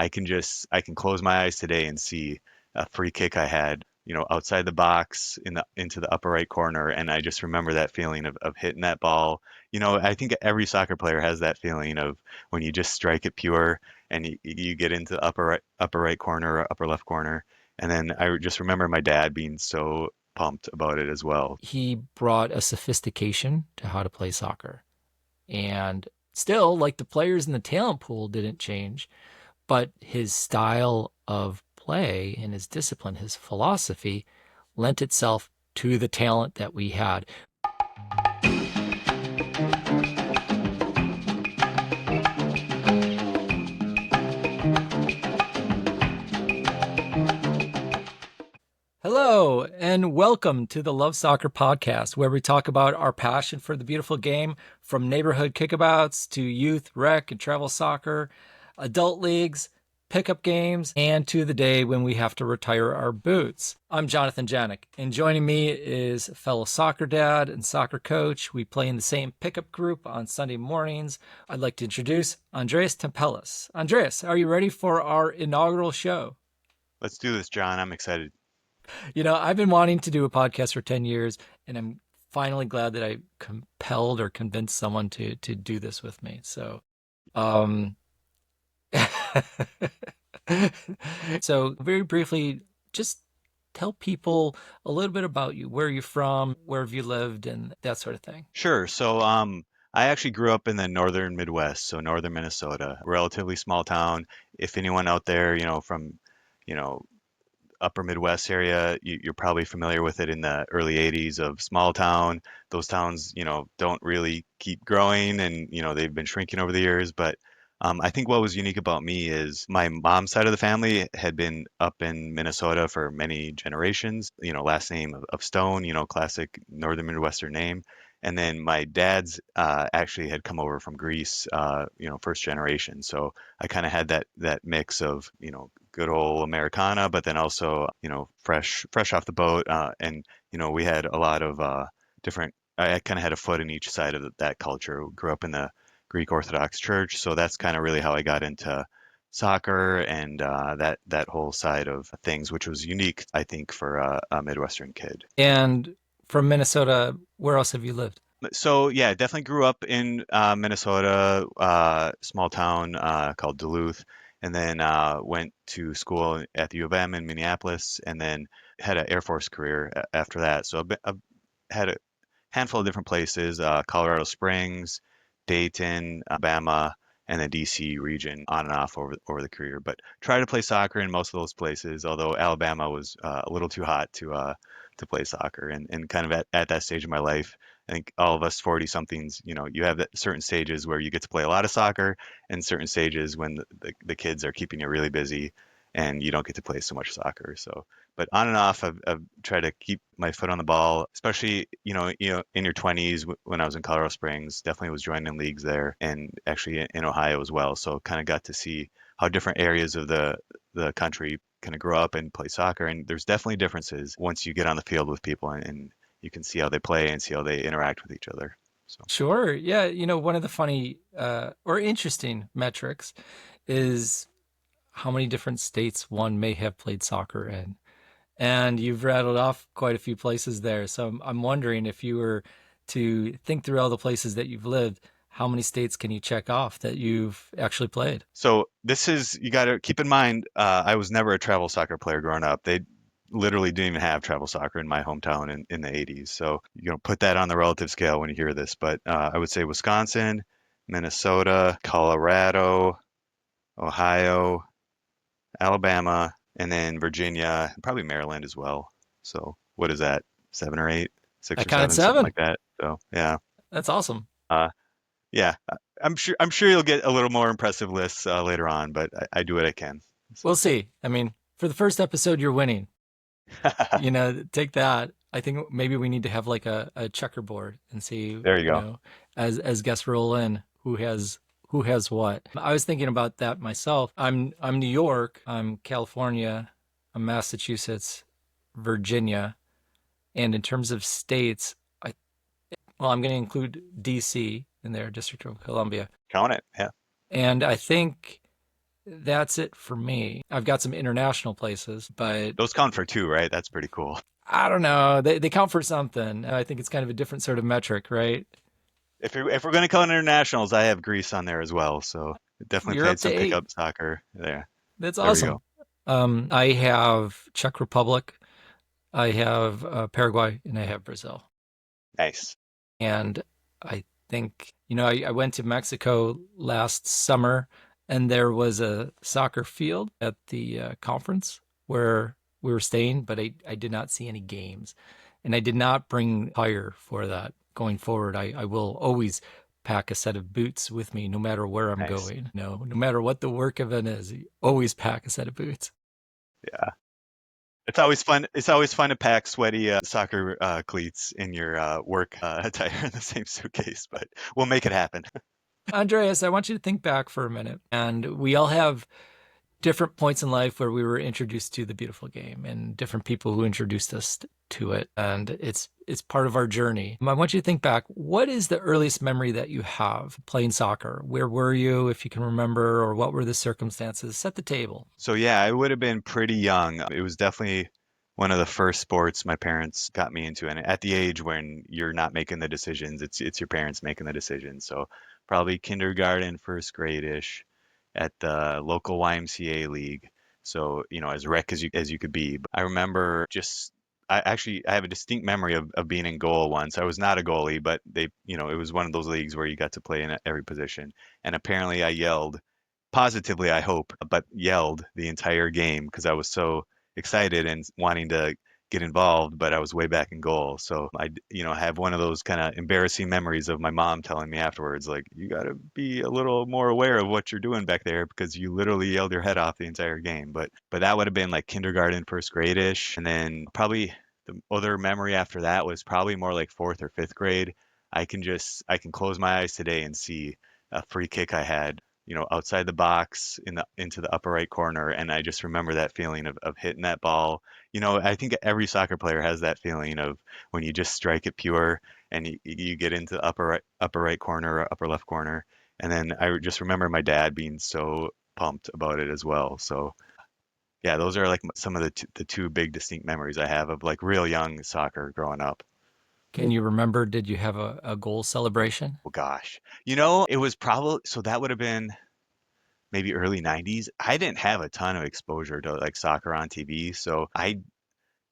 I can close my eyes today and see a free kick I had, outside the box into the upper right corner, and I just remember that feeling of hitting that ball. I think every soccer player has that feeling of when you just strike it pure and you get into the upper right corner or upper left corner. And then I just remember my dad being so pumped about it as well. He brought a sophistication to how to play soccer. And still, like the players in the talent pool didn't change, but his style of play and his discipline, his philosophy lent itself to the talent that we had. Hello, and welcome to the Love Soccer Podcast, where we talk about our passion for the beautiful game, from neighborhood kickabouts to youth, rec, and travel soccer, adult leagues, pickup games, and to the day when we have to retire our boots. I'm Jonathan Janik, and joining me is fellow soccer dad and soccer coach. We play in the same pickup group on Sunday mornings. I'd like to introduce Andreas Tempelis. Andreas, are you ready for our inaugural show? Let's do this, John. I'm excited. I've been wanting to do a podcast for 10 years, and I'm finally glad that I compelled or convinced someone to do this with me. So, um, so very briefly, just tell people a little bit about you, where you're from, where have you lived, and that sort of thing. Sure. So, I actually grew up in the northern Midwest, so northern Minnesota, relatively small town. If anyone out there, from, you know, upper Midwest area, you're probably familiar with it in the early 80s of small town. Those towns, don't really keep growing and, they've been shrinking over the years. But I think what was unique about me is my mom's side of the family had been up in Minnesota for many generations, last name of Stone, classic northern Midwestern name. And then my dad's actually had come over from Greece, first generation. So I kind of had that mix of, good old Americana, but then also, fresh off the boat. And, we had a lot of different, I kind of had a foot in each side of that culture. Grew up in the Greek Orthodox Church. So that's kind of really how I got into soccer and that whole side of things, which was unique, I think, for a Midwestern kid. And from Minnesota, where else have you lived? So yeah, definitely grew up in Minnesota, small town called Duluth, and then went to school at the U of M in Minneapolis, and then had an Air Force career after that. So I've had a handful of different places: Colorado Springs, Dayton, Alabama, and the DC region, on and off over the career. But tried to play soccer in most of those places, although Alabama was a little too hot to play soccer, and kind of at that stage of my life. I think all of us 40 somethings, you have certain stages where you get to play a lot of soccer and certain stages when the kids are keeping you really busy and you don't get to play so much soccer. So, but on and off, I've tried to keep my foot on the ball, especially, in your 20s when I was in Colorado Springs, definitely was joining leagues there and actually in Ohio as well. So kind of got to see how different areas of the country kind of grow up and play soccer. And there's definitely differences once you get on the field with people and you can see how they play and see how they interact with each other. So Sure. Yeah. One of the funny or interesting metrics is how many different states one may have played soccer in. And you've rattled off quite a few places there. So I'm wondering, if you were to think through all the places that you've lived, how many states can you check off that you've actually played? So this is, you got to keep in mind, I was never a travel soccer player growing up. They literally didn't even have travel soccer in my hometown in the 80s. So, put that on the relative scale when you hear this. But I would say Wisconsin, Minnesota, Colorado, Ohio, Alabama, and then Virginia, and probably Maryland as well. So what is that? Seven or eight, I six or counted seven, something seven. like that. So yeah. That's awesome. Uh, yeah, I'm sure you'll get a little more impressive lists later on, but I do what I can. So We'll see. I mean, for the first episode, you're winning. Take that. I think maybe we need to have like a checkerboard and see, there you go. as guests roll in, who has what. I was thinking about that myself. I'm New York, I'm California, I'm Massachusetts, Virginia, and in terms of states, I'm going to include DC in there, District of Columbia, Count it. Yeah. and I think That's it for me. I've got some international places, but Those count for two, right? That's pretty cool. I don't know. They count for something. I think it's kind of a different sort of metric, right? If we're going to count internationals, I have Greece on there as well. So definitely You're up played to some eight. pickup soccer there. That's There we go. awesome. I have Czech Republic, I have Paraguay, and I have Brazil. Nice. And I think, I went to Mexico last summer and there was a soccer field at the conference where we were staying, but I did not see any games. And I did not bring tire for that going forward. I will always pack a set of boots with me no matter where I'm Nice. going. No matter what the work event is, always pack a set of boots. Yeah. It's always fun. It's always fun to pack sweaty soccer cleats in your work attire in the same suitcase, but we'll make it happen. Andreas, I want you to think back for a minute. And we all have different points in life where we were introduced to the beautiful game and different people who introduced us to it. And it's part of our journey. I want you to think back. What is the earliest memory that you have playing soccer? Where were you, if you can remember, or what were the circumstances? Set the table. So yeah, I would have been pretty young. It was definitely one of the first sports my parents got me into, and at the age when you're not making the decisions, it's your parents making the decisions. So probably kindergarten, first grade-ish at the local YMCA league. So, as rec as you could be. But I remember I have a distinct memory of being in goal once. I was not a goalie, but it was one of those leagues where you got to play in every position. And apparently I yelled positively, I hope, but yelled the entire game because I was so excited and wanting to get involved, but I was way back in goal. So have one of those kind of embarrassing memories of my mom telling me afterwards, like, you got to be a little more aware of what you're doing back there because you literally yelled your head off the entire game. But that would have been like kindergarten, first grade-ish. And then probably the other memory after that was probably more like fourth or fifth grade. I can close my eyes today and see a free kick I had outside the box into the upper right corner. And I just remember that feeling of hitting that ball. I think every soccer player has that feeling of when you just strike it pure and you get into the upper right corner or upper left corner. And then I just remember my dad being so pumped about it as well. So yeah, those are like some of the two big distinct memories I have of like real young soccer growing up. Can you remember, did you have a goal celebration? Oh gosh. It was probably so that would have been maybe early 90s. I didn't have a ton of exposure to like soccer on TV, so I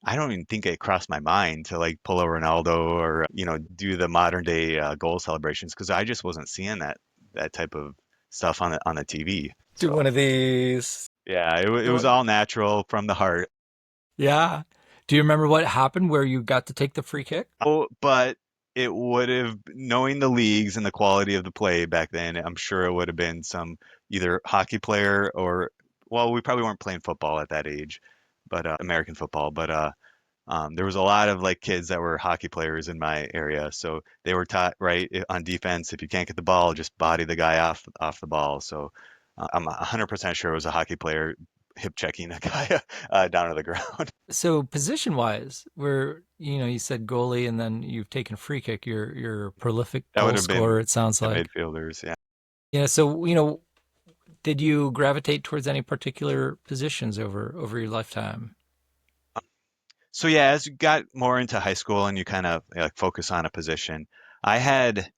don't even think it crossed my mind to like pull a Ronaldo or do the modern day goal celebrations because I just wasn't seeing that type of stuff on the TV. Do So one of these. yeah, it was all natural from the heart. Yeah. Do you remember what happened where you got to take the free kick? Oh, but it would have, knowing the leagues and the quality of the play back then, I'm sure it would have been some either hockey player or, well, we probably weren't playing football at that age, but American football. But there was a lot of like kids that were hockey players in my area, so they were taught right on defense. If you can't get the ball, just body the guy off the ball. So I'm 100% sure it was a hockey player hip checking a guy down to the ground. So position wise, where you said goalie and then you've taken free kick, you're a prolific That would goal have been scorer, it sounds the like. midfielders. Yeah. Yeah, so did you gravitate towards any particular positions over your lifetime? So yeah, as you got more into high school and you kind of like focus on a position, I had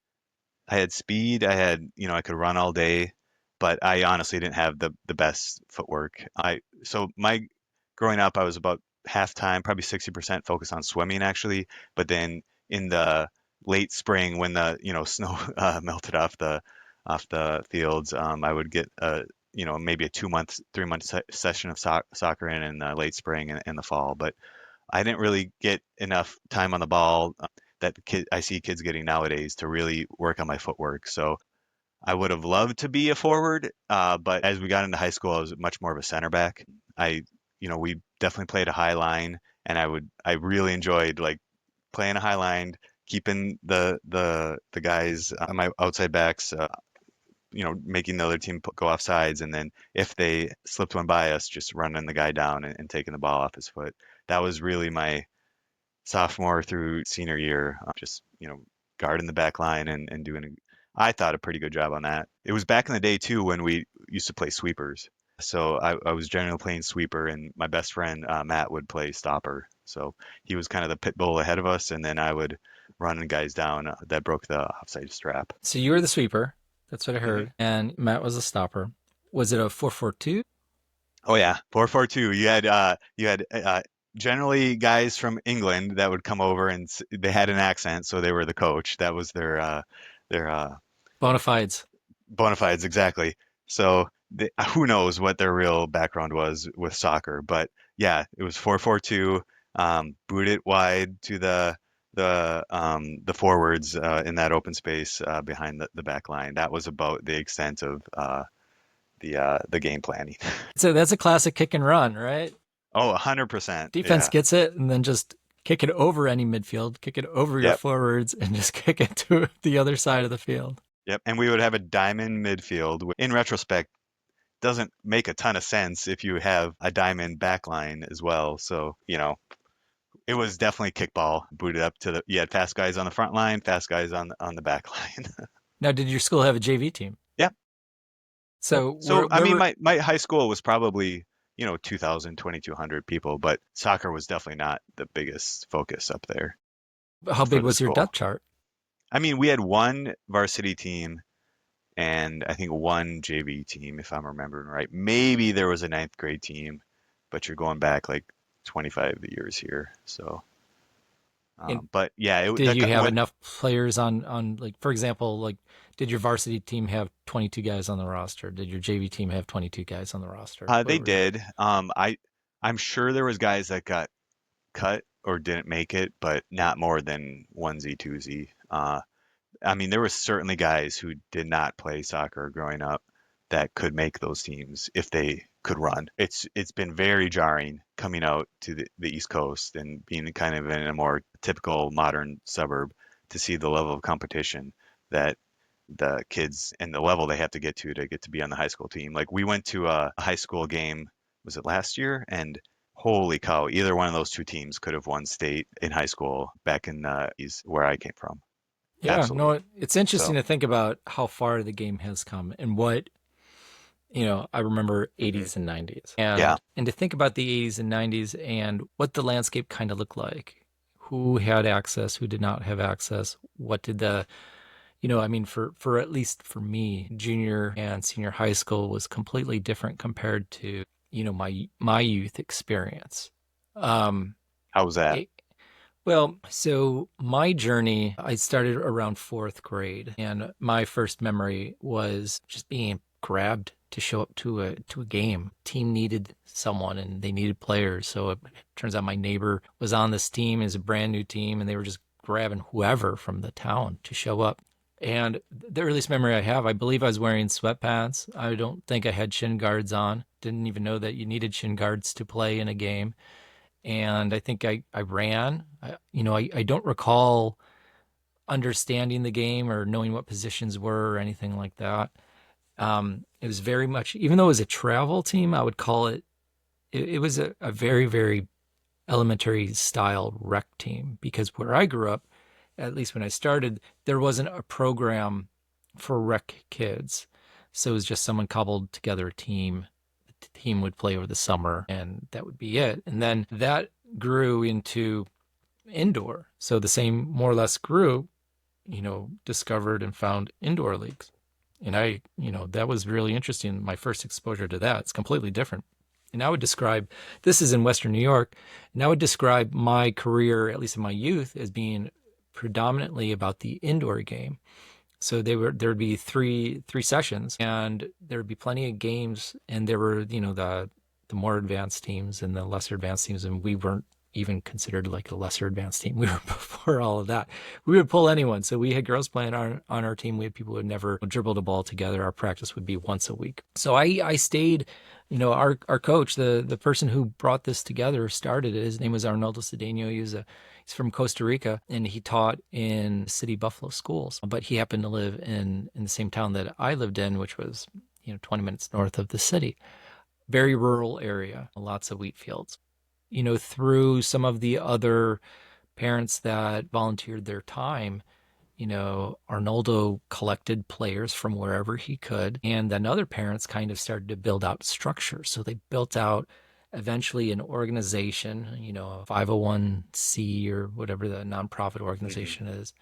I had speed, I could run all day, but I honestly didn't have the best footwork. I so my growing up, I was about half time, probably 60% focused on swimming actually, but then in the late spring when the snow melted off the fields, I would get maybe a 2 month, 3 month session of soccer in the late spring and the fall, but I didn't really get enough time on the ball I see kids getting nowadays to really work on my footwork. So I would have loved to be a forward, but as we got into high school, I was much more of a center back. We definitely played a high line, and I really enjoyed like playing a high line, keeping the guys my outside backs, making the other team go off sides, and then if they slipped one by us, just running the guy down and taking the ball off his foot. That was really my sophomore through senior year, just guarding the back line and doing I thought a pretty good job on that. It was back in the day too when we used to play sweepers. So I was generally playing sweeper, and my best friend Matt would play stopper. So he was kind of the pit bull ahead of us, and then I would run guys down that broke the offside strap. So you were the sweeper. That's what I Hmm. heard. And Matt was a stopper. Was it a 4-4-2? Oh yeah, 4-4-2. You had generally guys from England that would come over, and they had an accent, so they were the coach. That was their Bona fides. bona fides exactly. So who knows what their real background was with soccer, but yeah, it was 4-4-2. Boot it wide to the forwards in that open space behind the back line. That was about the extent of the game planning. So that's a classic kick and run, right? Oh, 100%. Defense Yeah. gets it and then just kick it over any midfield, kick it over your Yep. forwards, and just kick it to the other side of the field. Yep. And we would have a diamond midfield. In retrospect, doesn't make a ton of sense if you have a diamond backline as well. So, it was definitely kickball booted up to you had fast guys on the front line, fast guys on the back line. Now, did your school have a JV team? Yeah. So So, I where mean, were my high school was probably, 2,000, 2,200 people, but soccer was definitely not the biggest focus up there how big for the was your school. depth chart? I mean, we had one varsity team and I think one JV team, if I'm remembering right. Maybe there was a ninth grade team, but you're going back like 25 years here. So, And but yeah, did that you have went. enough players on like for example, like did your varsity team have 22 guys on the roster? Did your JV team have 22 guys on the roster? What They was it? did. I'm sure there was guys that got cut or didn't make it, but not more than onesie, twosie. I mean, there was certainly guys who did not play soccer growing up that could make those teams if they could run. It's been very jarring coming out to the East Coast and being kind of in a more typical modern suburb to see the level of competition that the kids and the level they have to get to be on the high school team. Like we went to a high school game, was it last year? And holy cow, either one of those two teams could have won state in high school back in where I came from. Yeah, no, Absolutely. it's interesting So, to think about how far the game has come and what, I remember mhm. 80s and 90s. Yeah, And to think about the 80s and 90s and what the landscape kind of looked like. Who had access, who did not have access? What did the, I mean for at least for me, junior and senior high school was completely different compared to, my youth experience. Um how was that? it, well, so my journey, I started around fourth grade, and my first memory was just being grabbed to show up to a game. Team needed someone, and they needed players. So it turns out my neighbor was on this team, is a brand new team, and they were just grabbing whoever from the town to show up. And the earliest memory I have, I believe I was wearing sweatpants. I don't think I had shin guards on. Didn't even know that you needed shin guards to play in a game, and I think I ran. I don't recall understanding the game or knowing what positions were or anything like that. It was very much, even though it was a travel team, I would call it was a very, very elementary style rec team because where I grew up, at least when I started, there wasn't a program for rec kids. So it was just someone cobbled together a team. The team would play over the summer and that would be it. And then that grew into indoor. So the same more or less group, discovered and found indoor leagues. And that was really interesting. My first exposure to that. It's completely different. And I would describe this is in Western New York, and I would describe my career, at least in my youth, as being predominantly about the indoor game. So there would be three sessions, and there would be plenty of games, and there were the more advanced teams and the lesser advanced teams, and we weren't even considered like a lesser advanced team. We were before all of that. We would pull anyone. So we had girls playing on our team. We had people who had never dribbled a ball together. Our practice would be once a week. So I stayed. Our coach, the person who brought this together, started it. His name was Arnoldo Cedeno. He's from Costa Rica, and he taught in city Buffalo schools. But he happened to live in the same town that I lived in, which was 20 minutes north of the city. Very rural area, lots of wheat fields. Through some of the other parents that volunteered their time, Arnoldo collected players from wherever he could. And then other parents kind of started to build out structure. So they built out eventually an organization, a 501c or whatever the nonprofit Hmm. organization is.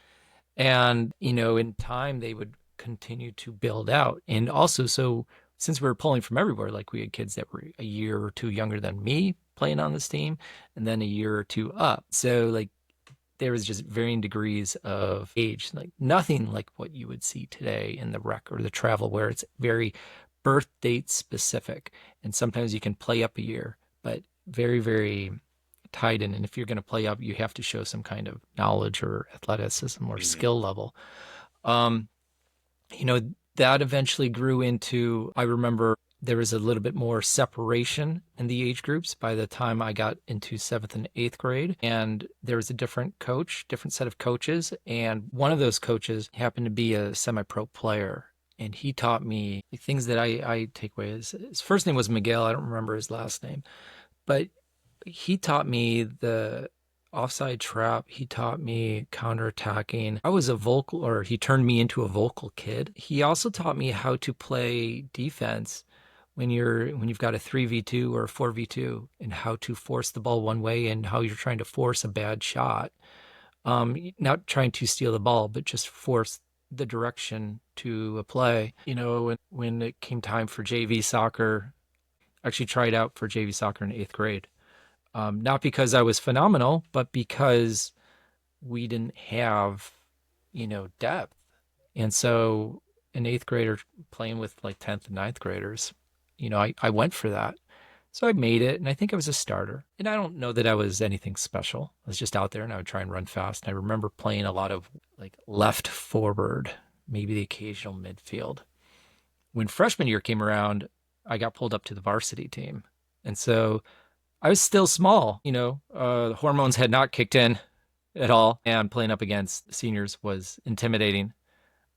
And, in time, they would continue to build out. And also, so since we were pulling from everywhere, like we had kids that were a year or two younger than me playing on this team, and then a year or two up. So, like, there was just varying degrees of age, like nothing like what you would see today in the rec or the travel, where it's very birth date specific. And sometimes you can play up a year, but very, very tied in. And if you're going to play up, you have to show some kind of knowledge or athleticism or Hmm. skill level. Um, you know, that eventually grew into, I remember there was a little bit more separation in the age groups by the time I got into seventh and eighth grade. And there was a different coach, different set of coaches. And one of those coaches happened to be a semi pro player. And he taught me things that I take away. His first name was Miguel. I don't remember his last name, but he taught me the offside trap. He taught me counterattacking. I was a vocal, or he turned me into a vocal kid. He also taught me how to play defense when you've got a 3v2 or a 4v2, and how to force the ball one way and how you're trying to force a bad shot. Not trying to steal the ball, but just force the direction to a play. When it came time for JV soccer, I actually tried out for JV soccer in eighth grade. Not because I was phenomenal, but because we didn't have, depth. And so an eighth grader playing with like 10th and ninth graders, I went for that. So I made it, and I think I was a starter. And I don't know that I was anything special. I was just out there and I would try and run fast. And I remember playing a lot of like left forward, maybe the occasional midfield. When freshman year came around, I got pulled up to the varsity team. And so I was still small, the hormones had not kicked in at all. And playing up against seniors was intimidating.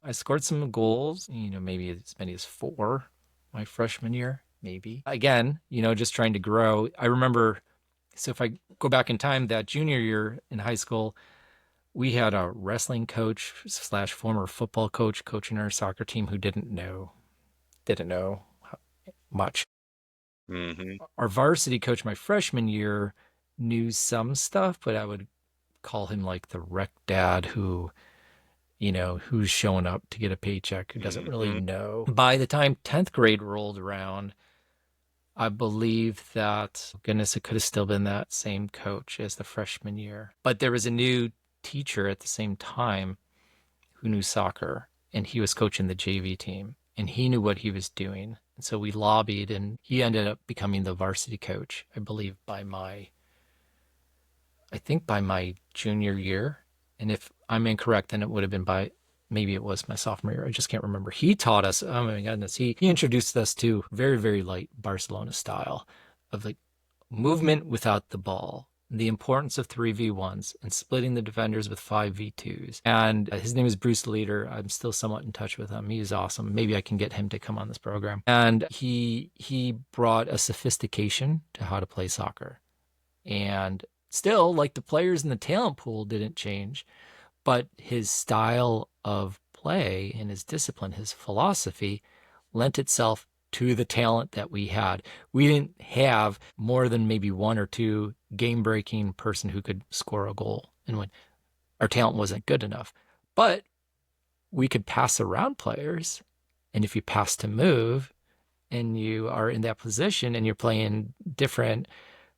I scored some goals, maybe as many as four my freshman year, maybe. Again, just trying to grow. I remember, so if I go back in time, that junior year in high school, we had a wrestling coach slash former football coach coaching our soccer team who didn't know much. Hmm. Our varsity coach my freshman year knew some stuff, but I would call him like the rec dad who's showing up to get a paycheck, who doesn't really Hmm. know. By the time 10th grade rolled around, I believe that, goodness, it could have still been that same coach as the freshman year. But there was a new teacher at the same time who knew soccer, and he was coaching the JV team, and he knew what he was doing. And so we lobbied, and he ended up becoming the varsity coach, I believe, by my junior year. And if I'm incorrect, then it would have been maybe it was my sophomore year. I just can't remember. He taught us, oh my goodness, he introduced us to very, very light Barcelona style of like movement without the ball, the importance of 3v1s and splitting the defenders with 5v2s. And his name is Bruce Leader. I'm still somewhat in touch with him. He's awesome. Maybe I can get him to come on this program. And he brought a sophistication to how to play soccer. And still, like, the players in the talent pool didn't change, but his style of play and his discipline, his philosophy, lent itself to the talent that we had. We didn't have more than maybe one or two game breaking person who could score a goal. And when our talent wasn't good enough, but we could pass around players. And if you pass to move and you are in that position and you're playing different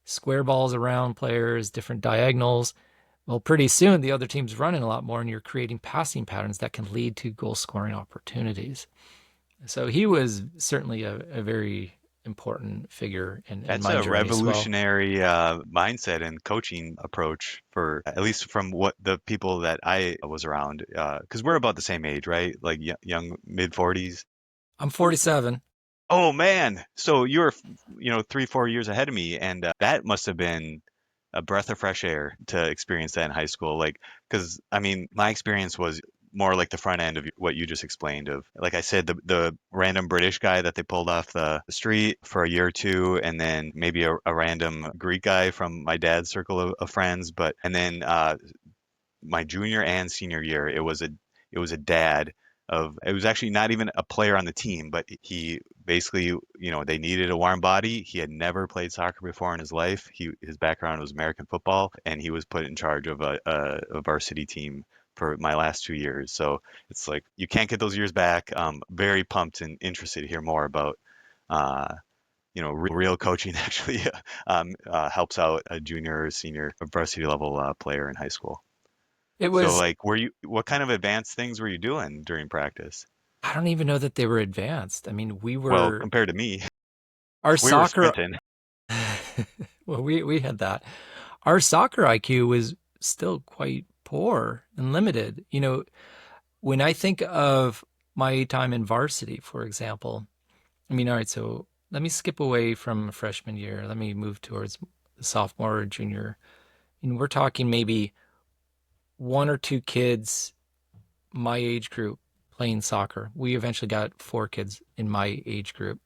square balls around players, different diagonals, well, pretty soon the other team's running a lot more and you're creating passing patterns that can lead to goal scoring opportunities. So he was certainly a very important figure in That's my a journey as well. revolutionary mindset and coaching approach for at least from what the people that I was around. Because we're about the same age, right? Like young mid 40s. I'm 47. Oh man, so you're 3, 4 years ahead of me, and that must have been a breath of fresh air to experience that in high school. Like, because I mean, my experience was more like the front end of what you just explained. Of like I said, the random British guy that they pulled off the street for a year or two, and then maybe a random Greek guy from my dad's circle of friends. But and then my junior and senior year, it was it was a dad it was actually not even a player on the team, but he basically, they needed a warm body. He had never played soccer before in his life. His background was American football, and he was put in charge of a varsity team for my last 2 years. So it's like you can't get those years back. Very pumped and interested to hear more about uh, real coaching actually helps out a junior or senior varsity level player in high school. It So was, like, what kind of advanced things were you doing during practice? I don't even know that they were advanced. I mean, Well, compared to me, our we were soccer, sprinting. well, we had that. Our soccer IQ was still quite poor and limited. When I think of my time in varsity, for example, I mean, all right, so let me skip away from freshman year. Let me move towards sophomore or junior. We're talking maybe one or two kids my age group playing soccer. We eventually got four kids in my age group.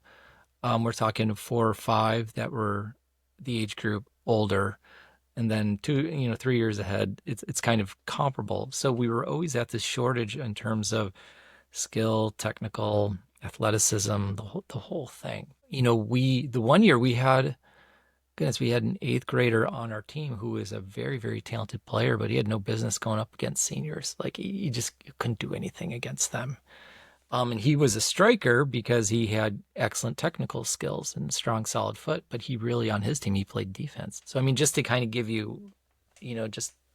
We're talking four or five that were the age group older, and then 3 years ahead. It's kind of comparable. So we were always at this shortage in terms of skill, technical, athleticism, the whole thing. The one year we had, goodness, we had an eighth grader on our team who was a very, very talented player, but he had no business going up against seniors. Like he just couldn't do anything against them. And he was a striker because he had excellent technical skills and strong, solid foot. But he really, on his team, he played defense. So I mean, just to kind of give you,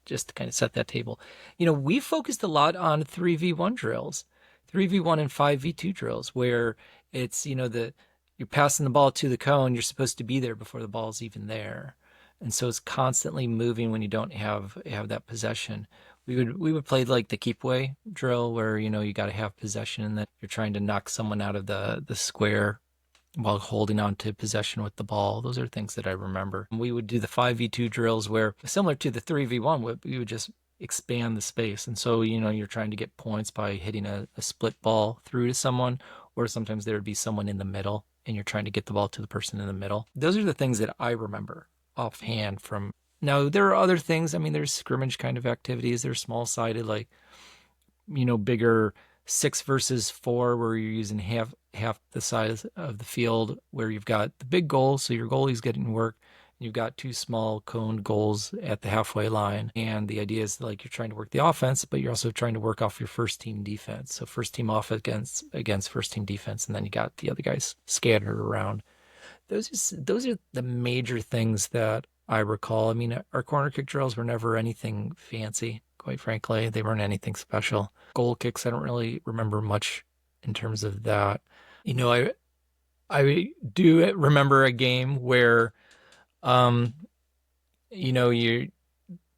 just to kind of set that table. We focused a lot on 3v1 drills, 3v1 and 5v2 drills, where it's you're passing the ball to the cone, you're supposed to be there before the ball's even there, and so it's constantly moving when you don't have that possession. We would play like the keep way drill where you got to have possession and then you're trying to knock someone out of the square while holding on to possession with the ball. Those are things that I remember. We would do the 5v2 drills where, similar to the 3v1, we would just expand the space. And so, you're trying to get points by hitting a split ball through to someone, or sometimes there would be someone in the middle and you're trying to get the ball to the person in the middle. Those are the things that I remember offhand from. Now, there are other things. I mean, there's scrimmage kind of activities. They're small sided, like, bigger 6 versus 4, where you're using half the size of the field, where you've got the big goal, so your goalie's getting work. You've got two small coned goals at the halfway line, and the idea is like you're trying to work the offense, but you're also trying to work off your first team defense. So first team offense against first team defense, and then you got the other guys scattered around. Those are the major things that I recall. I mean, our corner kick drills were never anything fancy, quite frankly. They weren't anything special. Goal kicks, I don't really remember much in terms of that. I do remember a game where, um, you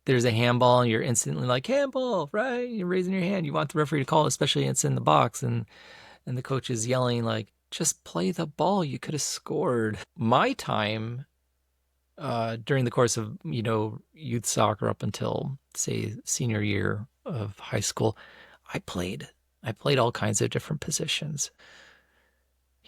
there's a handball and you're instantly like, handball, right? You're raising your hand. You want the referee to call, especially it's in the box, and the coach is yelling like, just play the ball. You could have scored. My time during the course of, youth soccer up until, say, senior year of high school, I played. I played all kinds of different positions.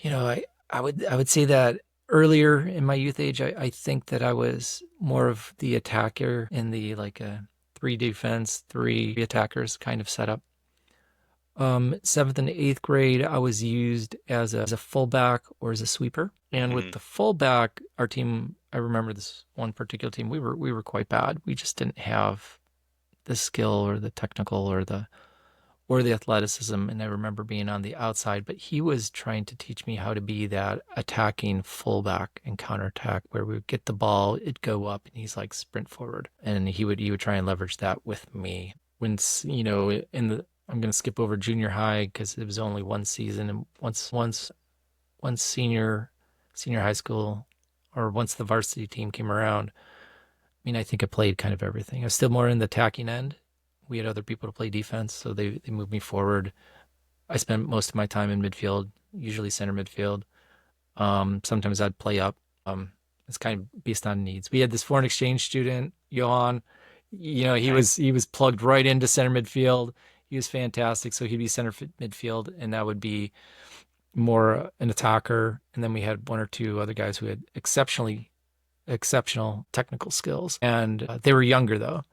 I would say that earlier in my youth age, I think that I was more of the attacker in the like a three defense, three attackers kind of setup. Seventh and eighth grade, I was used as a fullback or as a sweeper. And with Hmm. the fullback, our team, I remember this one particular team, we were quite bad. We just didn't have the skill or the technical or the athleticism. And I remember being on the outside, but he was trying to teach me how to be that attacking fullback and counterattack, where we would get the ball, it'd go up, and he's like sprint forward, and he would try and leverage that with me. When in the I'm going to skip over junior high because it was only one season, and once senior high school, or once the varsity team came around, I mean, I think I played kind of everything. I was still more in the attacking end. We had other people to play defense, so they moved me forward. I spent most of my time in midfield, usually center midfield. Sometimes I'd play up. It's kind of based on needs. We had this foreign exchange student, Johan. He Okay. was plugged right into center midfield. He was fantastic. So he'd be center midfield, and that would be more an attacker. And then we had one or two other guys who had exceptional technical skills, and they were younger though.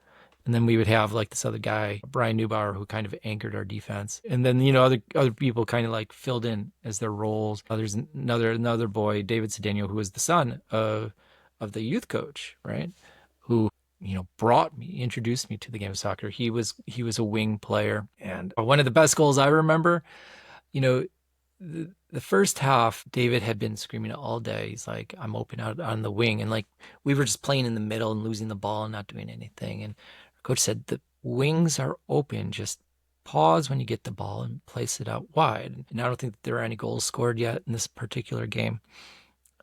And then we would have like this other guy, Brian Neubauer, who kind of anchored our defense. And then, other people kind of like filled in as their roles. There's another boy, David Cedeno, who was the son of the youth coach, right? Who, introduced me to the game of soccer. He was a wing player. And one of the best goals I remember, you know, the first half, David had been screaming all day. He's like, I'm open out on the wing. And like, we were just playing in the middle and losing the ball and not doing anything. And our coach said, the wings are open. Just pause when you get the ball and place it out wide. And I don't think that there are any goals scored yet in this particular game.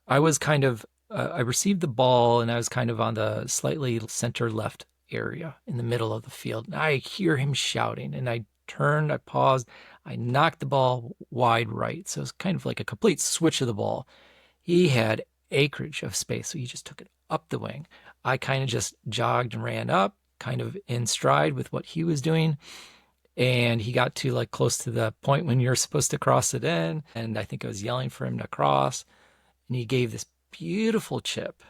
I received the ball and I was kind of on the slightly center left area in the middle of the field. And I hear him shouting and I turned, I paused, I knocked the ball wide right. So it was kind of like a complete switch of the ball. He had acreage of space, so he just took it up the wing. I kind of just jogged and ran up, kind of in stride with what he was doing. And he got to like close to the point when you're supposed to cross it in. And I think I was yelling for him to cross. And he gave this beautiful chip.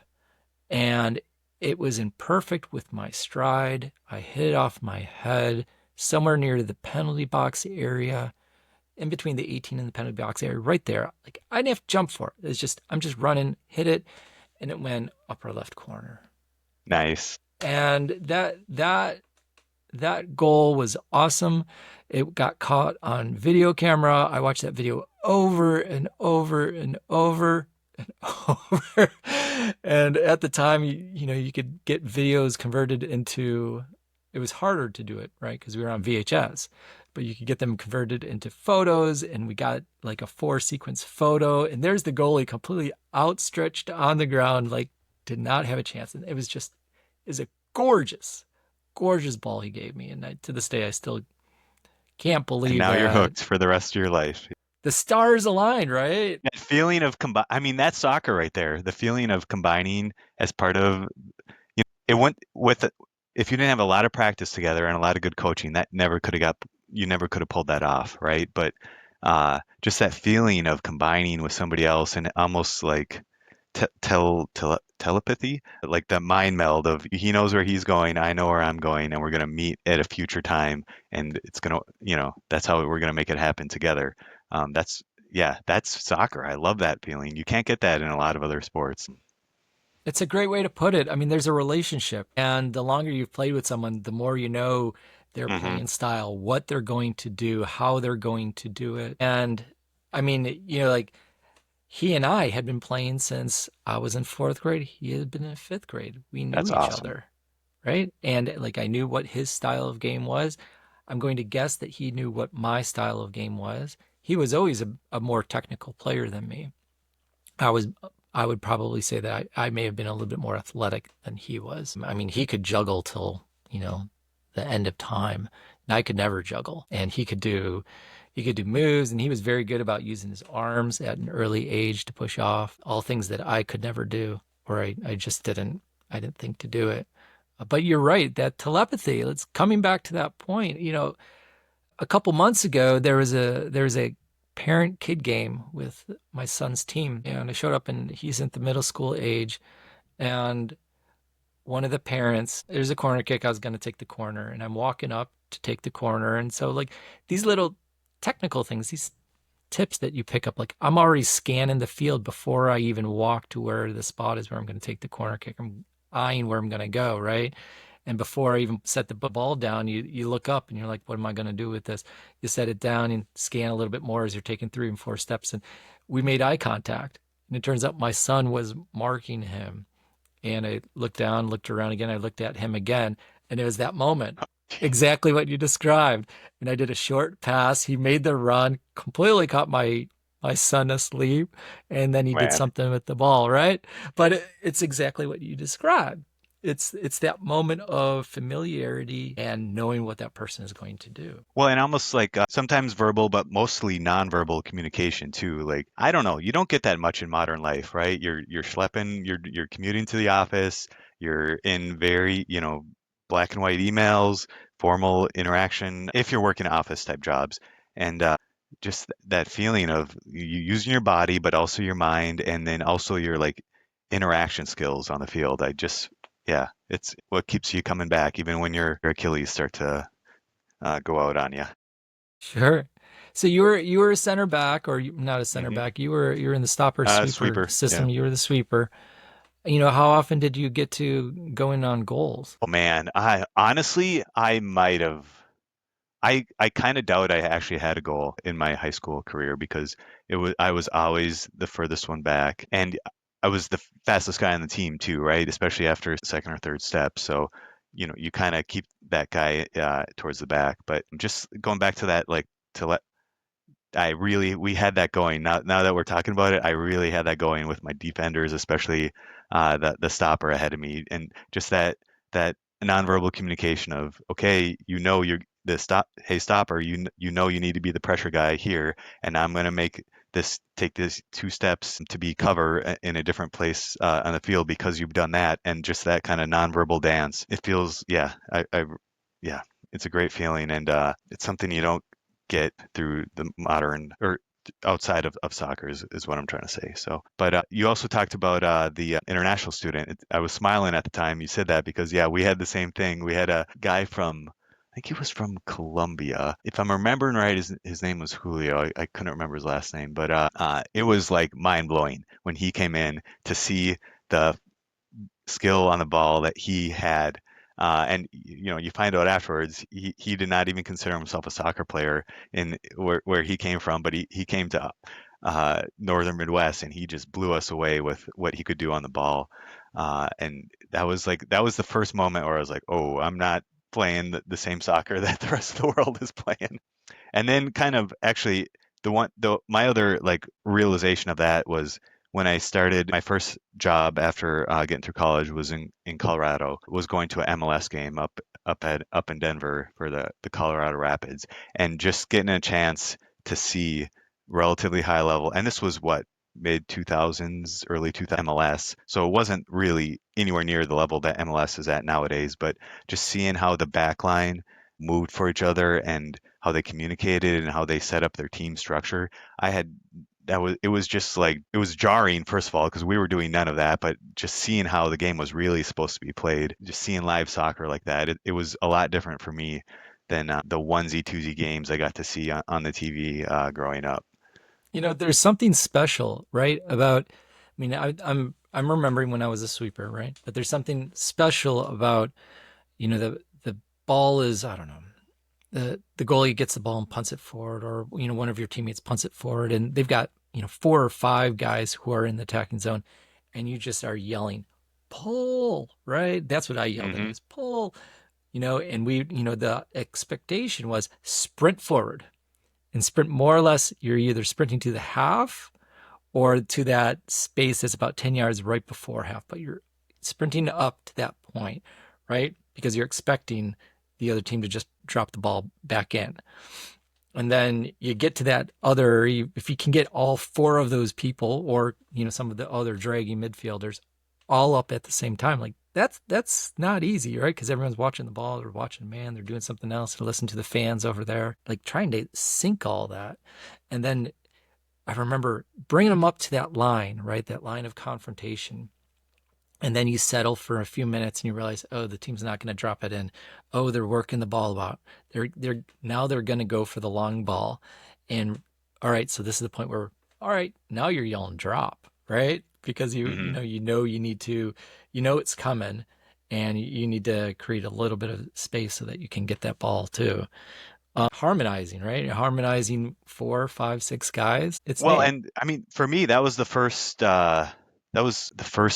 And it was in perfect with my stride. I hit it off my head somewhere near the penalty box area, in between the 18 and the penalty box area, right there. Like I didn't have to jump for it. I'm just running, hit it, and it went upper left corner. Nice. And that goal was awesome. It got caught on video camera. I watched that video over and over and over and over. And at the time, you could get videos converted into, it was harder to do it, right? Because we were on VHS, but you could get them converted into photos, and we got like a 4-sequence photo. And there's the goalie completely outstretched on the ground, like did not have a chance. And it was a gorgeous ball he gave me. And to this day, I still can't believe And now you're that. hooked for the rest of your life. The stars aligned, right? That feeling of I mean, that's soccer right there. The feeling of combining as part of, it went with, if you didn't have a lot of practice together and a lot of good coaching, you never could have pulled that off, right? But just that feeling of combining with somebody else and almost like telepathy, like that mind meld of he knows where he's going, I know where I'm going, and we're going to meet at a future time, and it's going to, that's how we're going to make it happen together. That's soccer. I love that feeling. You can't get that in a lot of other sports. It's a great way to put it. I mean, there's a relationship, and the longer you've played with someone, the more you know their Hmm. playing style, what they're going to do, how they're going to do it. And I mean, like he and I had been playing since I was in fourth grade. He had been in fifth grade. We knew That's each awesome. other, right? And like I knew what his style of game was. I'm going to guess that he knew what my style of game was. He was always a more technical player than me. I was I would probably say that I may have been a little bit more athletic than he was. I mean, he could juggle till, the end of time. And I could never juggle. And he could do moves, and he was very good about using his arms at an early age to push off, all things that I could never do, or I just I didn't think to do it. But you're right, that telepathy, it's coming back to that point. A couple months ago there was a parent kid game with my son's team, and I showed up, and he's at the middle school age. And one of the parents, there's a corner kick, I was going to take the corner, and I'm walking up to take the corner. And so like these little technical things, these tips that you pick up, like I'm already scanning the field before I even walk to where the spot is where I'm going to take the corner kick. I'm eyeing where I'm going to go, right? And before I even set the ball down, you look up and you're like, what am I going to do with this? You set it down and scan a little bit more as you're taking 3 and 4 steps. And we made eye contact. And it turns out my son was marking him. And I looked down, looked around again. I looked at him again. And it was that moment, exactly what you described. And I did a short pass. He made the run, completely caught my son asleep. And then he did Man. something with the ball, right? But it's exactly what you described. It's that moment of familiarity and knowing what that person is going to do. Well, and almost like sometimes verbal, but mostly nonverbal communication too. Like, I don't know, you don't get that much in modern life, right? You're schlepping, you're commuting to the office, you're in very, black and white emails, formal interaction, if you're working office type jobs. And just that feeling of you using your body, but also your mind, and then also your like interaction skills on the field. yeah, it's what keeps you coming back even when your Achilles start to go out on you. Sure. So you were a center back, or not a center Hmm. back. You were in the stopper sweeper Sweeper, yeah. system. You were the sweeper. How often did you get to go in on goals? Oh man, I honestly I might have. I kind of doubt I actually had a goal in my high school career because I was always the furthest one back, and I was the fastest guy on the team too, right? Especially after second or third step. So, you kind of keep that guy towards the back. But just going back to that, like to let we had that going. Now that we're talking about it, I really had that going with my defenders, especially the stopper ahead of me, and just that nonverbal communication of, okay, you're the stop, hey stopper, you know you need to be the pressure guy here, and I'm gonna take this two steps to be cover in a different place on the field because you've done that, and just that kind of nonverbal dance. It feels, yeah, yeah, it's a great feeling, and it's something you don't get through the modern or outside of soccer is what I'm trying to say. So, but you also talked about the international student. I was smiling at the time you said that because yeah, we had the same thing. We had a guy from, I think he was from Colombia. If I'm remembering right, his name was Julio. I couldn't remember his last name, but it was like mind blowing when he came in to see the skill on the ball that he had. And you find out afterwards he did not even consider himself a soccer player in where he came from, but he came to northern Midwest and he just blew us away with what he could do on the ball. And that was the first moment where I was like, oh, I'm not playing the same soccer that the rest of the world is playing. And then kind of actually my other like realization of that was when I started my first job after getting through college was in Colorado, was going to an MLS game up in Denver for the Colorado Rapids, and just getting a chance to see relatively high level. And this was what, mid 2000s, early 2000s MLS. So it wasn't really anywhere near the level that MLS is at nowadays, but just seeing how the back line moved for each other and how they communicated and how they set up their team structure. I had that was it was just like it was jarring first of all because we were doing none of that, but just seeing how the game was really supposed to be played, just seeing live soccer like that, it was a lot different for me than the onesie twosie games I got to see on the TV growing up. There's something special, right? I'm remembering when I was a sweeper, right? But there's something special about, the ball is, I don't know, the goalie gets the ball and punts it forward, or one of your teammates punts it forward, and they've got four or five guys who are in the attacking zone, and you just are yelling, pull, right? That's what I yelled Hmm. anyways, pull, and the expectation was sprint forward and sprint more or less. You're either sprinting to the half or to that space that's about 10 yards right before half, but you're sprinting up to that point, right? Because you're expecting the other team to just drop the ball back in. And then you get to that other, if you can get all four of those people, or, some of the other dragging midfielders all up at the same time, like that's not easy, right? Because everyone's watching the ball, they're watching man, they're doing something else, to listen to the fans over there, like trying to sync all that. And then I remember bringing them up to that line, right? That line of confrontation. And then you settle for a few minutes and you realize, oh, the team's not going to drop it in. Oh, they're working the ball out. They're going to go for the long ball. And all right, so this is the point where, all right, now you're yelling drop, right? Because Hmm. you need to, it's coming, and you need to create a little bit of space so that you can get that ball too. Harmonizing, right? Harmonizing four, five, six guys. It's Well, neat. and I mean, for me, that was the first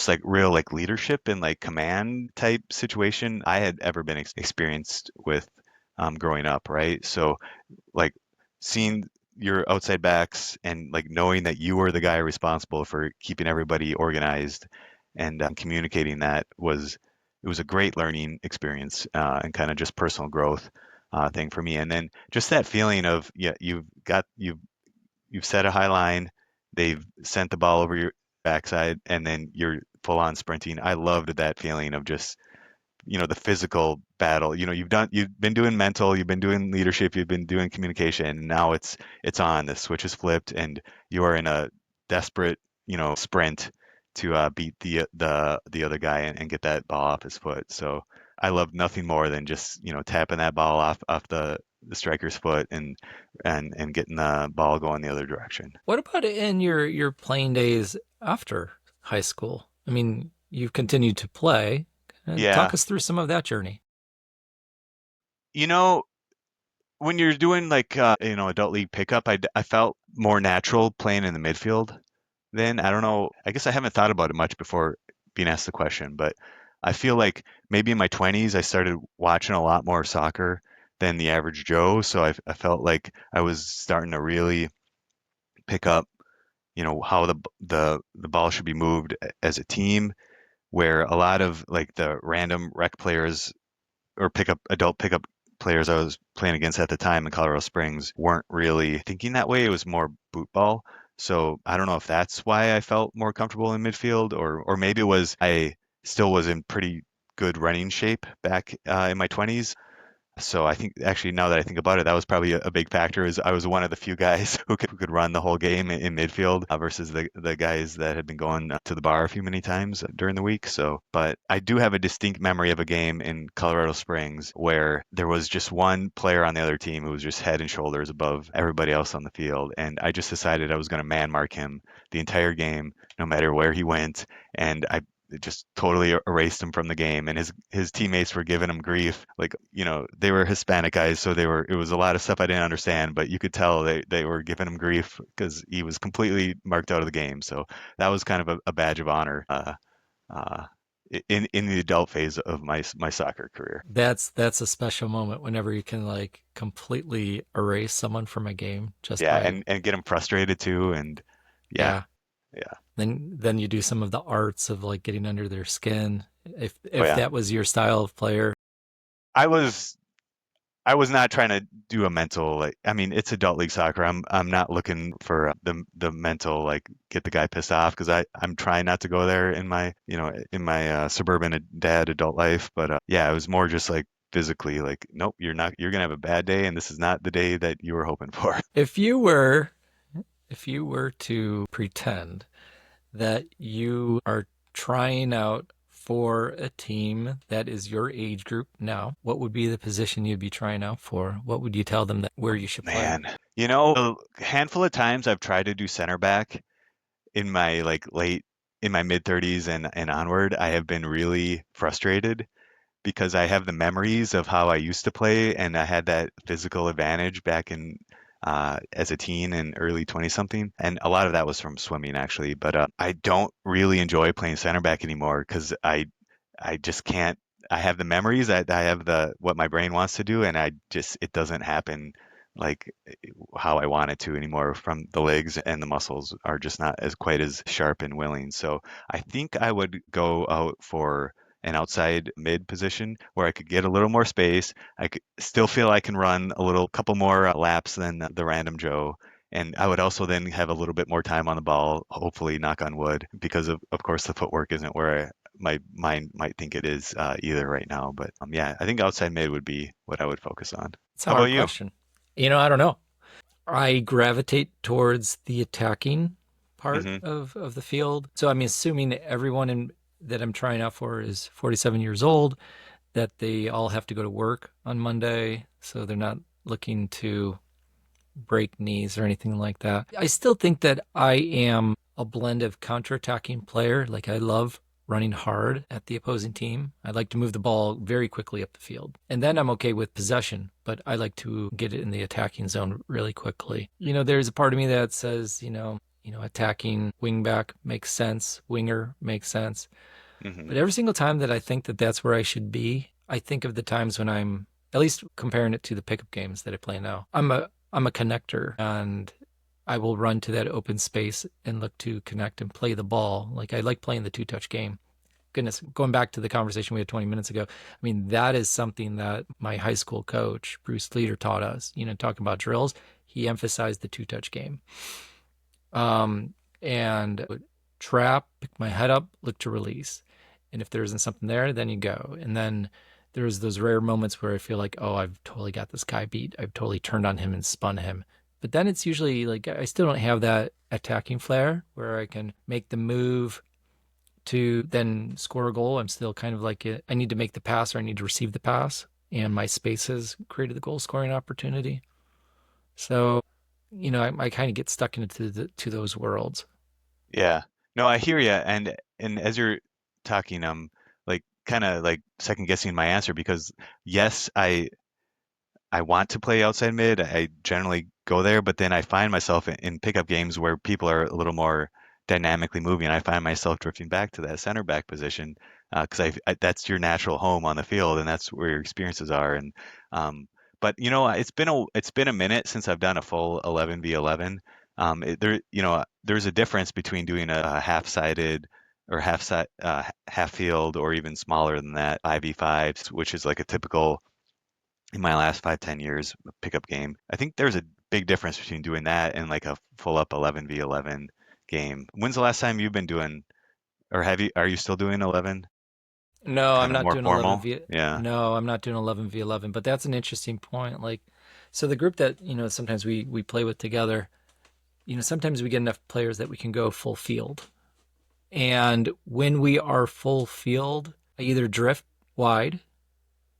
like real like leadership and like command type situation I had ever been experienced with growing up, right? So like seeing your outside backs and like knowing that you were the guy responsible for keeping everybody organized and communicating that was it was a great learning experience and kind of just personal growth thing for me. And then just that feeling of yeah, you've set a high line, they've sent the ball over your backside, and then you're full on sprinting. I loved that feeling of just the physical battle. You've been doing mental, you've been doing leadership, you've been doing communication, and now it's on. The switch is flipped, and you are in a desperate sprint to beat the other guy and get that ball off his foot. So I love nothing more than just tapping that ball off the striker's foot and getting the ball going the other direction. What about in your playing days after high school? I mean, you've continued to play. Talk Yeah, us through some of that journey. you know when you're doing like adult league pickup, I felt more natural playing in the midfield. Then I don't know. I guess I haven't thought about it much before being asked the question, but I feel like maybe in my 20s I started watching a lot more soccer than the average Joe. So I felt like I was starting to really pick up, how the ball should be moved as a team, where a lot of like the random rec players or adult pickup players I was playing against at the time in Colorado Springs weren't really thinking that way. It was more boot ball. So I don't know if that's why I felt more comfortable in midfield, or maybe it was I still was in pretty good running shape back in my 20s. So I think actually now that I think about it, that was probably a big factor. Is I was one of the few guys who could run the whole game in midfield versus the guys that had been going to the bar a few many times during the week. So, but I do have a distinct memory of a game in Colorado Springs where there was just one player on the other team who was just head and shoulders above everybody else on the field, and I just decided I was going to man mark him the entire game, no matter where he went, and I just totally erased him from the game, and his teammates were giving him grief, like they were Hispanic guys, so it was a lot of stuff I didn't understand, but you could tell they were giving him grief because he was completely marked out of the game. So that was kind of a badge of honor uh, in the adult phase of my soccer career. That's a special moment whenever you can like completely erase someone from a game just Yeah, by and get him frustrated too, and yeah, yeah. yeah, Then you do some of the arts of like getting under their skin. oh If yeah. that was your style of player, I was I was not trying to do a mental, like, I mean, it's adult league soccer. I'm not looking for the mental, like, get the guy pissed off, because I'm trying not to go there in my suburban dad adult life. But yeah, it was more just like physically like, nope, you're gonna have a bad day, and this is not the day that you were hoping for. if you were if you were to pretend that you are trying out for a team that is your age group now, what would be the position you'd be trying out for? What would you tell them that where you should play? Man, a handful of times I've tried to do center back in my like late in my mid 30s and onward. I have been really frustrated because I have the memories of how I used to play, and I had that physical advantage back in as a teen and early 20 something. And a lot of that was from swimming, actually. But I don't really enjoy playing center back anymore because I just can't. I have the memories. I have the what my brain wants to do, and it doesn't happen like how I want it to anymore. From the legs and the muscles are just not as quite as sharp and willing. So I think I would go out for an outside mid position where I could get a little more space. I could still feel I can run a little couple more laps than the random Joe. And I would also then have a little bit more time on the ball, hopefully, knock on wood, because of course the footwork isn't where my mind might think it is either right now. But yeah, I think outside mid would be what I would focus on. It's a How about hard you? question. I don't know. I gravitate towards the attacking part Hmm. of the field. So I'm assuming everyone that I'm trying out for is 47 years old, that they all have to go to work on Monday, so they're not looking to break knees or anything like that. I still think that I am a blend of counterattacking player. Like I love running hard at the opposing team. I like to move the ball very quickly up the field. And then I'm okay with possession, but I like to get it in the attacking zone really quickly. There's a part of me that says, attacking wingback makes sense, winger makes sense. Hmm. But every single time that I think that that's where I should be, I think of the times when I'm at least comparing it to the pickup games that I play now. I'm a connector, and I will run to that open space and look to connect and play the ball. Like I like playing the two-touch game. Goodness, going back to the conversation we had 20 minutes ago, I mean, that is something that my high school coach, Bruce Leader, taught us. Talking about drills, he emphasized the two-touch game. And trap, pick my head up, look to release. And if there isn't something there, then you go. And then there's those rare moments where I feel like, oh, I've totally got this guy beat. I've totally turned on him and spun him. But then it's usually like I still don't have that attacking flair where I can make the move to then score a goal. I'm still kind of like, I need to make the pass or I need to receive the pass. And my space has created the goal scoring opportunity. So, I kind of get stuck into to those worlds. Yeah. No, I hear you. And as you're talking, like kind of like second guessing my answer because yes, I want to play outside mid. I generally go there, but then I find myself in pickup games where people are a little more dynamically moving. I find myself drifting back to that center back position because that's your natural home on the field, and that's where your experiences are. And but it's been a minute since I've done a full 11v11. There's a difference between doing a half-sided or half field or even smaller than that 5v5s, which is like a typical in my last 5, 10 years pickup game. I think there's a big difference between doing that and like a full up 11v11 game. When's the last time you've been doing, or are you still doing 11? No, I'm Kind of not more doing 11 formal? v. Yeah. No, I'm not doing 11v11, but that's an interesting point. Like, so the group that, sometimes we play with together, sometimes we get enough players that we can go full field. And when we are full field, I either drift wide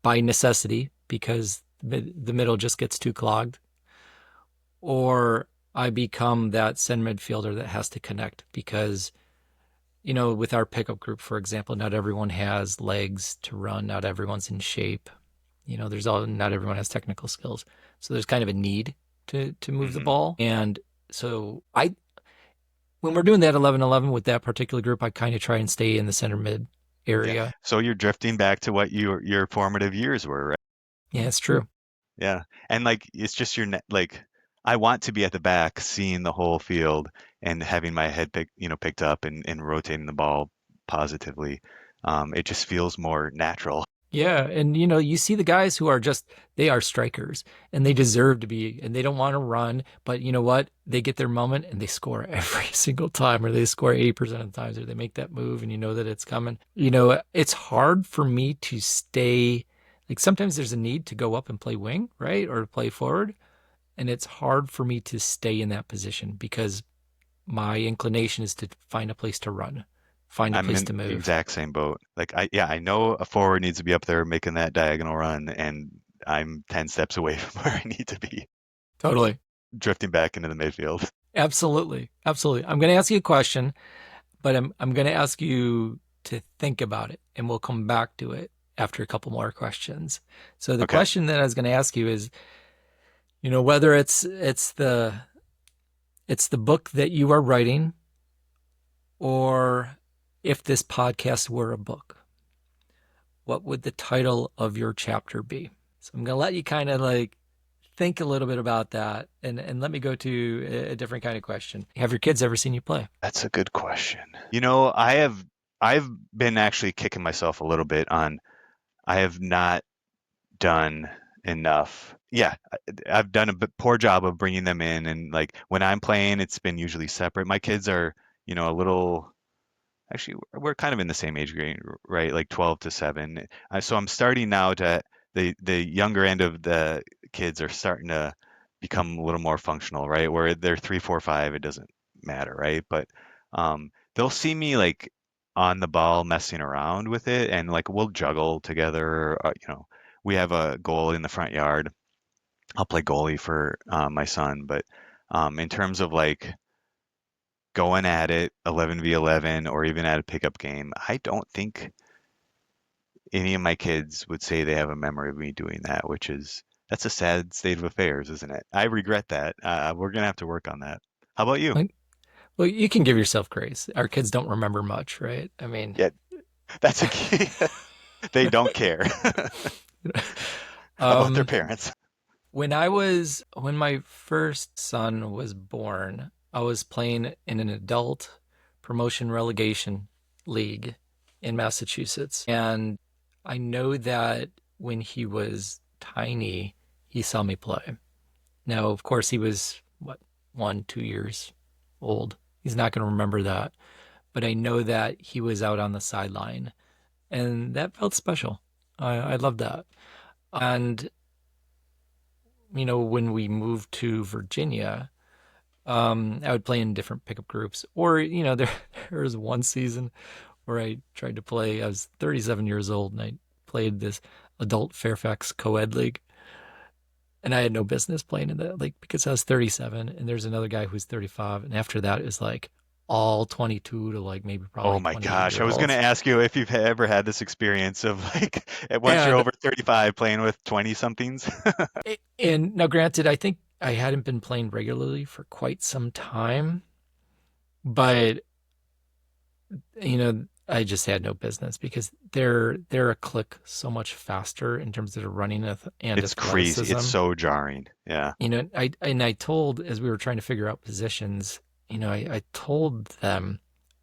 by necessity because the middle just gets too clogged, or I become that center midfielder that has to connect because, with our pickup group, for example, not everyone has legs to run, not everyone's in shape. Not everyone has technical skills. So there's kind of a need to move the Hmm. ball. And so when we're doing that 11-11 with that particular group, I kind of try and stay in the center mid Yeah. area. So you're drifting back to what your formative years were, right? Yeah, it's true. Yeah. And like it's just like I want to be at the back seeing the whole field and having my head picked up and rotating the ball positively. It just feels more natural. Yeah, and you see the guys who are they are strikers and they deserve to be and they don't want to run, but you know what? They get their moment and they score every single time or they score 80% of the times or they make that move and you know that it's coming. It's hard for me to stay like sometimes there's a need to go up and play wing, right? Or play forward, and it's hard for me to stay in that position because my inclination is to find a place to run, find a I'm place in to the move. exact same boat. Like I know a forward needs to be up there making that diagonal run, and I'm 10 steps away from where I need to be, Totally. drifting back into the midfield. Absolutely. Absolutely. I'm going to ask you a question, but I'm going to ask you to think about it and we'll come back to it after a couple more questions. So the Okay. question that I was going to ask you is, whether it's the book that you are writing or if this podcast were a book, what would the title of your chapter be? So I'm going to let you kind of like think a little bit about that and let me go to a different kind of question. Have your kids ever seen you play? That's a good question. I've been actually kicking myself a little bit on I have not done enough. Yeah, I've done a poor job of bringing them in, and like when I'm playing, it's been usually separate. My kids are, a little. Actually, we're kind of in the same age grade, right? Like 12 to 7. So I'm starting now to the younger end of the kids are starting to become a little more functional, right? Where they're 3, 4, 5, it doesn't matter, right? But they'll see me like on the ball messing around with it, and like we'll juggle together. We have a goal in the front yard. I'll play goalie for my son, but in terms of like going at it 11v11 or even at a pickup game, I don't think any of my kids would say they have a memory of me doing that, that's a sad state of affairs, isn't it? I regret that. We're gonna have to work on that. How about you? Like, well, you can give yourself grace. Our kids don't remember much, right? I mean, Yeah, that's a key. They don't care about their um, parents. when my first son was born, I was playing in an adult promotion relegation league in Massachusetts. And I know that when he was tiny, he saw me play. Now, of course, he was, what, 1, 2 years old. He's not going to remember that. But I know that he was out on the sideline, and that felt special. I loved that. And, when we moved to Virginia, I would play in different pickup groups. Or, there was one season where I tried to play. I was 37 years old and I played this adult Fairfax co-ed league. And I had no business playing in that league because I was 37 and there's another guy who's 35. And after that, it was like all 22 to like maybe Oh probably my 28 gosh. year I was going to olds. ask you if you've ever had this experience of like once you're And over 35 playing with 20 somethings. and now granted, I think I hadn't been playing regularly for quite some time, but I just had no business because they're a click so much faster in terms of the running and It's crazy. It's athleticism. so jarring. Yeah. I told as we were trying to figure out positions, I told them,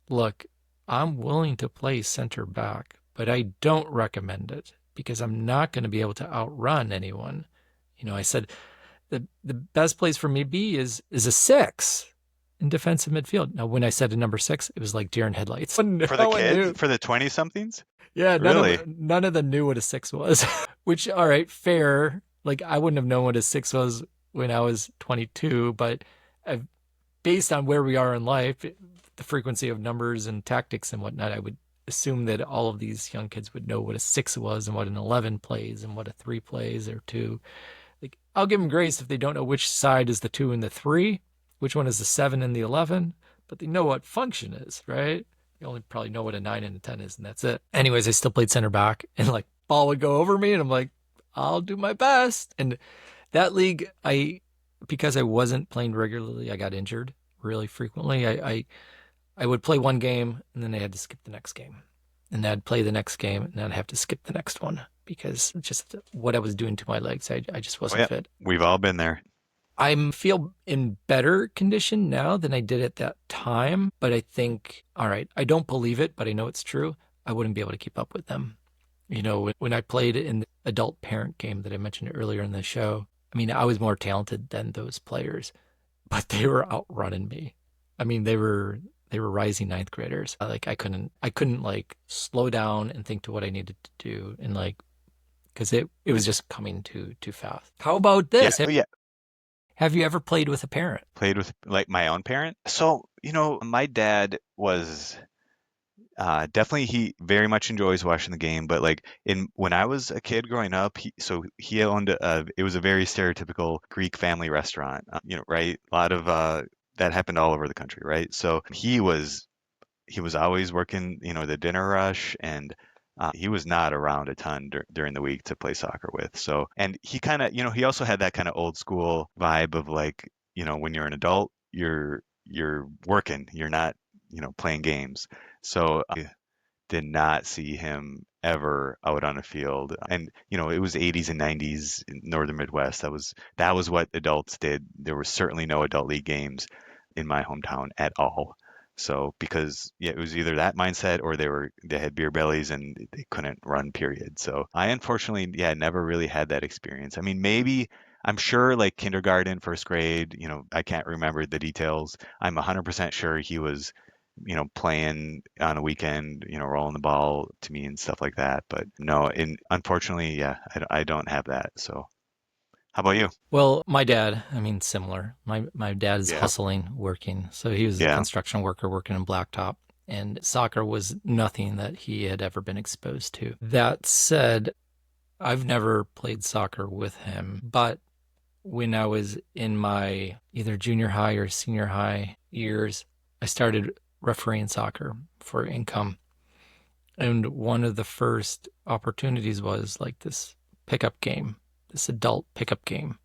look, I'm willing to play center back, but I don't recommend it because I'm not going to be able to outrun anyone. I said the best place for me to be is a six in defensive midfield. Now, when I said a number six, it was like deer in headlights. For the No one kids, knew. for the 20 somethings? Yeah, Really? none of them knew what a six was. Which, all right, fair. Like I wouldn't have known what a six was when I was 22, but I've, based on where we are in life, the frequency of numbers and tactics and whatnot, I would assume that all of these young kids would know what a six was and what an 11 plays and what a three plays or two. Like I'll give them grace if they don't know which side is the two and the three, which one is the seven and the 11, but they know what function is, right? You only probably know what a nine and a 10 is, and that's it. Anyways, I still played center back, and like ball would go over me, and I'm like, I'll do my best. And that league, because I wasn't playing regularly, I got injured really frequently. I would play one game, and then I had to skip the next game, and I'd play the next game, and I'd have to skip the next one because just what I was doing to my legs, I just Oh wasn't yeah. fit. We've all been there. I feel in better condition now than I did at that time, but I think, all right, I don't believe it, but I know it's true. I wouldn't be able to keep up with them. When I played in the adult parent game that I mentioned earlier in the show, I mean, I was more talented than those players, but they were outrunning me. I mean, they were rising ninth graders. Like I couldn't like slow down and think to what I needed to do and like because it was just coming too fast. How about Yeah. this? Oh yeah. Have you ever played with a parent? Played with like my own parent. So, my dad was definitely he very much enjoys watching the game, but like in when I was a kid growing up, he owned it was a very stereotypical Greek family restaurant, right? A lot of that happened all over the country, right? So he was always working, the dinner rush, and he was not around a ton during the week to play soccer with. So, and he kind of, he also had that kind of old school vibe of like, when you're an adult, you're working, you're not, playing games. So I did not see him ever out on a field. And, it was 80s and 90s in northern Midwest. That was what adults did. There were certainly no adult league games in my hometown at all. So because yeah, it was either that mindset or they had beer bellies and they couldn't run, period. So I unfortunately, yeah, never really had that experience. I mean, maybe I'm sure like kindergarten, first grade, I can't remember the details. I'm 100% sure he was, playing on a weekend, rolling the ball to me and stuff like that. But no, unfortunately, yeah, I don't have that. So how about you? Well, my dad, I mean, similar. My dad is Yeah, hustling, working. So he was a yeah. construction worker working in blacktop, and soccer was nothing that he had ever been exposed to. That said, I've never played soccer with him, but when I was in my either junior high or senior high years, I started refereeing soccer for income. And one of the first opportunities was like this pickup game, this adult pickup game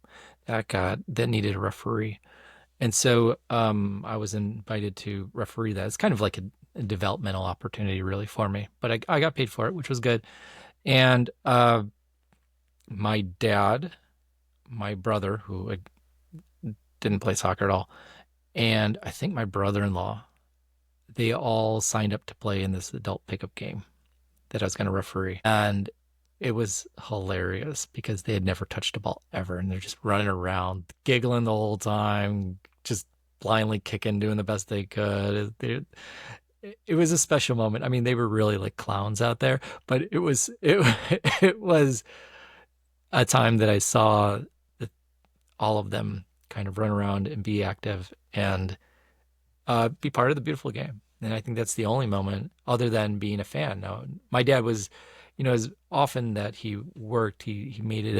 that needed a referee. And so I was invited to referee that. It's kind of like a developmental opportunity really for me, but I got paid for it, which was good. And my dad, my brother, who didn't play soccer at all, and I think my brother-in-law, they all signed up to play in this adult pickup game that I was going to referee. And it was hilarious because they had never touched a ball ever. And they're just running around, giggling the whole time, just blindly kicking, doing the best they could. It was a special moment. I mean, they were really like clowns out there, but it was a time that I saw the, all of them kind of run around and be active and be part of the beautiful game. And I think that's the only moment other than being a fan. Now, my dad was, as often that he worked, he made it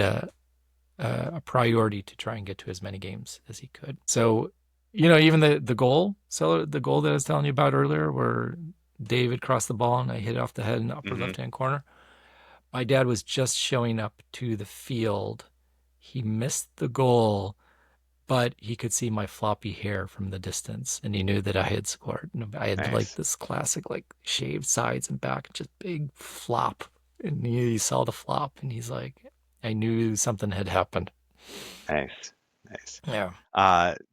a priority to try and get to as many games as he could. So, even the goal, so the goal that I was telling you about earlier, where David crossed the ball and I hit it off the head in the upper Hmm. left-hand corner. My dad was just showing up to the field. He missed the goal, but he could see my floppy hair from the distance, and he knew that I had scored. And I had like Nice. this classic, like shaved sides and back, just big flop. And he saw the flop, and he's like, I knew something had happened. Nice. Nice. Yeah.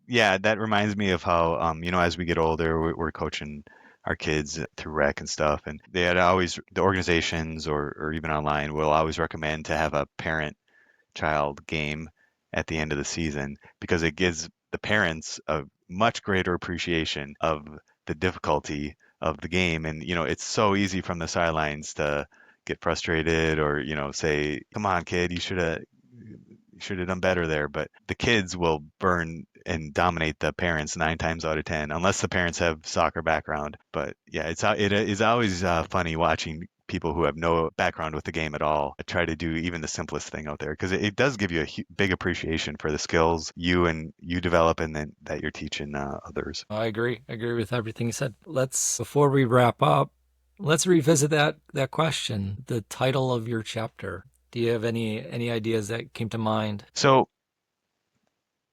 Yeah, that reminds me of how, as we get older, we're coaching our kids through rec and stuff, and they had always, the organizations or even online will always recommend to have a parent-child game at the end of the season because it gives the parents a much greater appreciation of the difficulty of the game. And, it's so easy from the sidelines to get frustrated or, say, come on, kid, you should have done better there. But the kids will burn and dominate the parents 9 times out of 10, unless the parents have soccer background. But yeah, it is always funny watching people who have no background with the game at all try to do even the simplest thing out there because it does give you a big appreciation for the skills you develop and then that you're teaching others. I agree. I agree with everything you said. Before we wrap up, let's revisit that question, the title of your chapter. Do you have any ideas that came to mind? So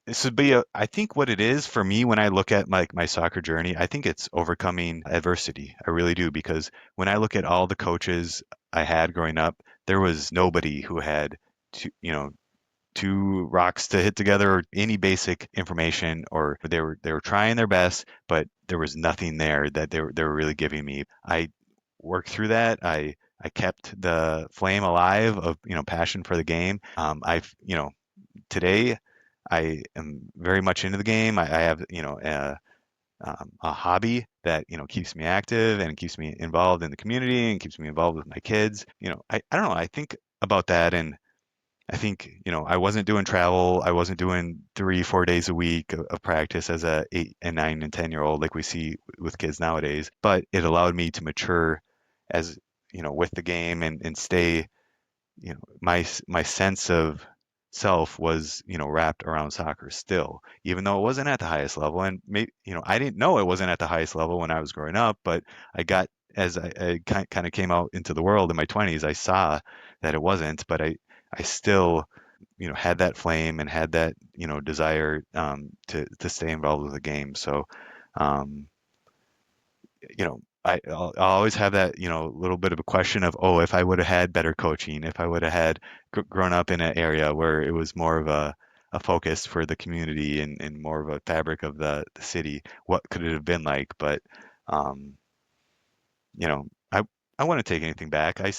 this would be I think what it is for me when I look at my soccer journey, I think it's overcoming adversity. I really do because when I look at all the coaches I had growing up, there was nobody who had two, two rocks to hit together or any basic information or they were trying their best, but there was nothing there that they were really giving me. I worked through that. I kept the flame alive of passion for the game. I've today I am very much into the game. I have, a hobby that, keeps me active and keeps me involved in the community and keeps me involved with my kids. I don't know. I think about that and I think, I wasn't doing travel. I wasn't doing 3, 4 days a week of practice as a 8 and 9 and 10-year-old like we see with kids nowadays. But it allowed me to mature as, with the game and stay my sense of self was wrapped around soccer still, even though it wasn't at the highest level. And maybe I didn't know it wasn't at the highest level when I was growing up, but I got as I kind of came out into the world in my 20s, I saw that it wasn't, but I still had that flame and had that desire to stay involved with the game. So um, I'll always have that, little bit of a question of, oh, if I would have had better coaching, if I would have had grown up in an area where it was more of a focus for the community and more of a fabric of the city, what could it have been like? But, um, you know, I, I wouldn't take anything back. I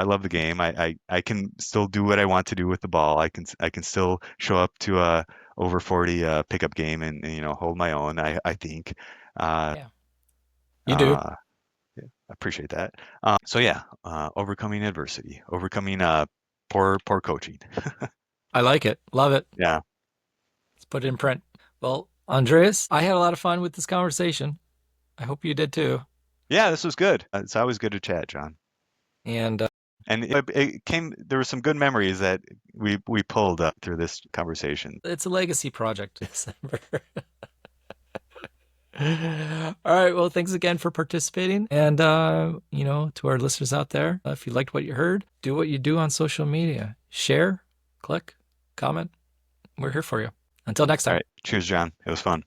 love the game. I can still do what I want to do with the ball. I can still show up to a over 40 pickup game and hold my own. I think. Uh, Yeah, you do. uh, I appreciate that. So yeah, overcoming adversity, overcoming poor coaching. I like it. Love it. Yeah, Let's put it in print. Well, Andreas, I had a lot of fun with this conversation. I hope you did too. yeah, this was good. It's always good to chat, John. And And it came. There were some good memories that we pulled up through this conversation. it's a legacy project. December. All right. Well, thanks again for participating. And, to our listeners out there, if you liked what you heard, do what you do on social media. Share, click, comment. We're here for you. Until next All time. right, cheers, John. It was fun.